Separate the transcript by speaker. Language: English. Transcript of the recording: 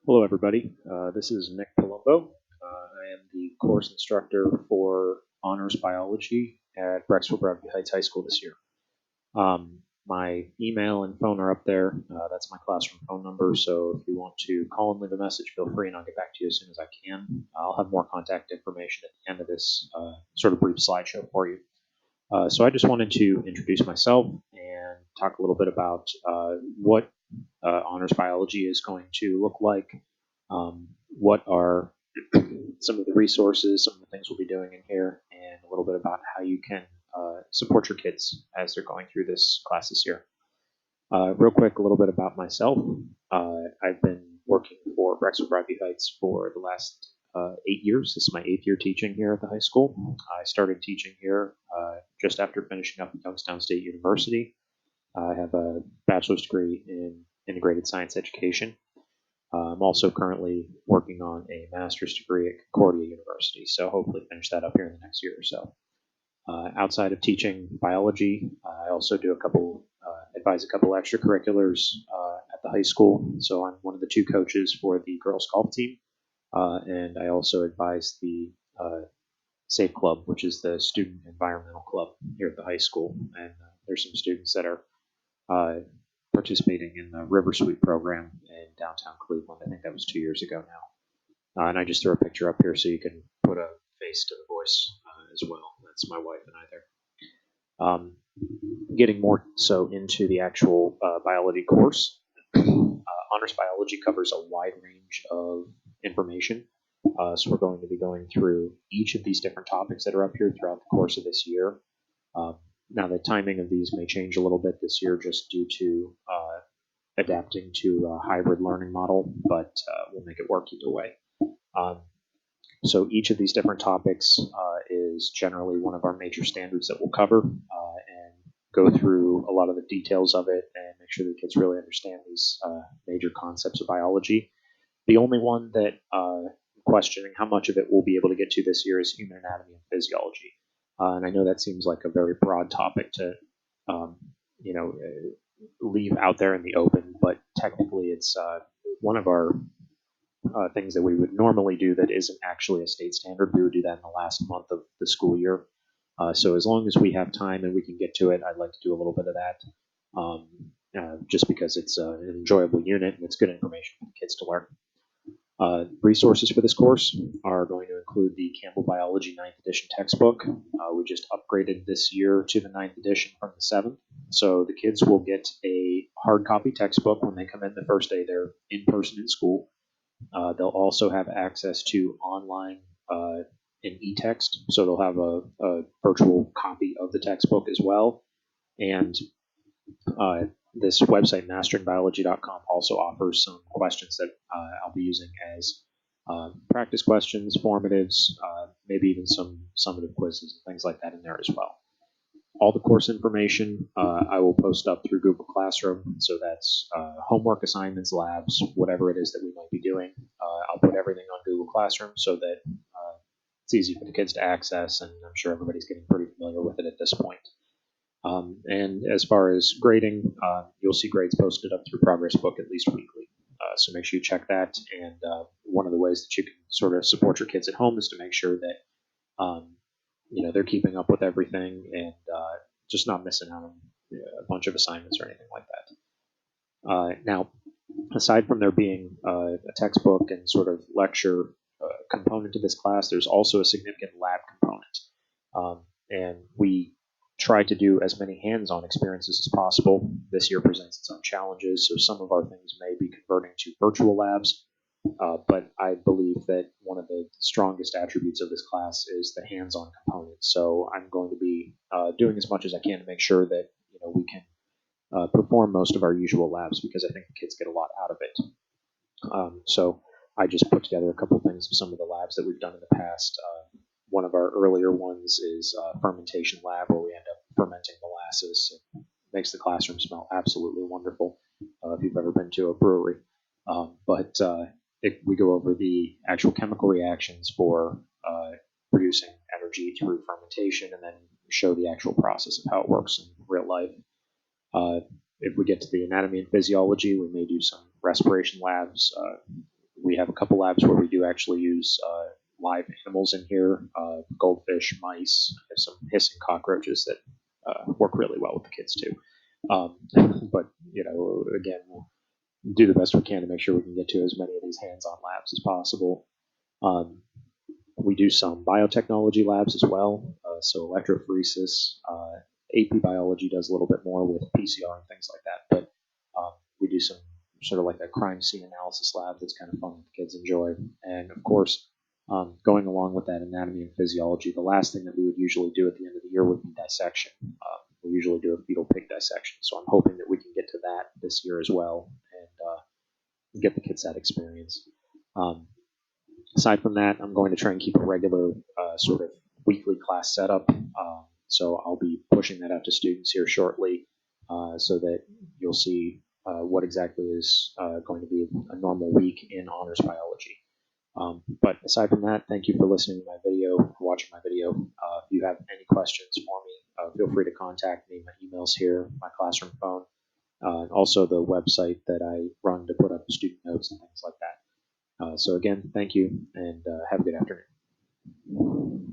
Speaker 1: Hello, everybody. This is Nick Palumbo. I am the course instructor for Honors Biology at Brecksville Broadview Heights High School this year. My email and phone are up there. That's my classroom phone number. So if you want to call and leave a message, feel free, and I'll get back to you as soon as I can. I'll have more contact information at the end of this sort of brief slideshow for you. So I just wanted to introduce myself and talk a little bit about what honors biology is going to look like, what are some of the resources, some of the things we'll be doing in here, and a little bit about how you can support your kids as they're going through this class this year. Real quick, a little bit about myself. I've been working for Brecksville Broadview Heights for the last 8 years. This is my 8th year teaching here at the high school. I started teaching here just after finishing up at Youngstown State University. I have a bachelor's degree in integrated science education. I'm also currently working on a master's degree at Concordia University, so hopefully finish that up here in the next year or so. Outside of teaching biology, I also do advise a couple extracurriculars at the high school. So I'm one of the two coaches for the girls golf team, and I also advise the SAFE Club, which is the student environmental club here at the high school. And there's some students that are participating in the River Sweep program in downtown Cleveland. I think that was 2 years ago now. And I just threw a picture up here so you can put a face to the voice as well. That's my wife and I there. Getting more so into the actual biology course. Honors biology covers a wide range of information. So we're going to be going through each of these different topics that are up here throughout the course of this year. Now, the timing of these may change a little bit this year just due to adapting to a hybrid learning model, but we'll make it work either way. So each of these different topics is generally one of our major standards that we'll cover and go through a lot of the details of it and make sure that kids really understand these major concepts of biology. The only one that questioning how much of it we'll be able to get to this year is human anatomy and physiology. And I know that seems like a very broad topic to, leave out there in the open, but technically it's one of our things that we would normally do that isn't actually a state standard. We would do that in the last month of the school year. So as long as we have time and we can get to it, I'd like to do a little bit of that, just because it's an enjoyable unit and it's good information for the kids to learn. Resources for this course are going to include the Campbell Biology 9th edition textbook. We just upgraded this year to the 9th edition from the 7th. So the kids will get a hard copy textbook when they come in the first day they're in person in school. They'll also have access to online and e-text. So they'll have a virtual copy of the textbook as well. And this website, masteringbiology.com, also offers some questions that I'll be using as practice questions, formatives, maybe even some summative quizzes and things like that in there as well. All the course information I will post up through Google Classroom, so that's homework, assignments, labs, whatever it is that we might be doing. I'll put everything on Google Classroom so that it's easy for the kids to access, and I'm sure everybody's getting pretty familiar with it at this point. And as far as grading, you'll see grades posted up through Progress Book at least weekly. So make sure you check that. And one of the ways that you can sort of support your kids at home is to make sure that they're keeping up with everything and just not missing out on a bunch of assignments or anything like that. Now, aside from there being a textbook and sort of lecture component to this class, there's also a significant lab component. And we try to do as many hands-on experiences as possible. This year presents its own challenges, so some of our things may be converting to virtual labs, but I believe that one of the strongest attributes of this class is the hands-on component. So I'm going to be doing as much as I can to make sure that we can perform most of our usual labs, because I think the kids get a lot out of it. So I just put together a couple things of some of the labs that we've done in the past. One of our earlier ones is a fermentation lab where we end up fermenting molasses. It makes the classroom smell absolutely wonderful if you've ever been to a brewery. We go over the actual chemical reactions for producing energy through fermentation, and then show the actual process of how it works in real life. If we get to the anatomy and physiology, we may do some respiration labs. We have a couple labs where we do actually use live animals in here, goldfish, mice, some hissing cockroaches that work really well with the kids too. But again, we'll do the best we can to make sure we can get to as many of these hands-on labs as possible. Um, we do some biotechnology labs as well, so electrophoresis. AP biology does a little bit more with PCR and things like that, but we do some sort of like a crime scene analysis lab that's kind of fun that the kids enjoy. And of course, going along with that anatomy and physiology, the last thing that we would usually do at the end of the year would be dissection. We usually do a fetal pig dissection, so I'm hoping that we can get to that this year as well and get the kids that experience. Um, Aside from that, I'm going to try and keep a regular sort of weekly class setup. So I'll be pushing that out to students here shortly so that you'll see what exactly is going to be a normal week in honors biology. But aside from that, thank you for listening to my video, for watching my video. If you have any questions for me, feel free to contact me. My email's here, my classroom phone, and also the website that I run to put up student notes and things like that. So again, thank you, and have a good afternoon.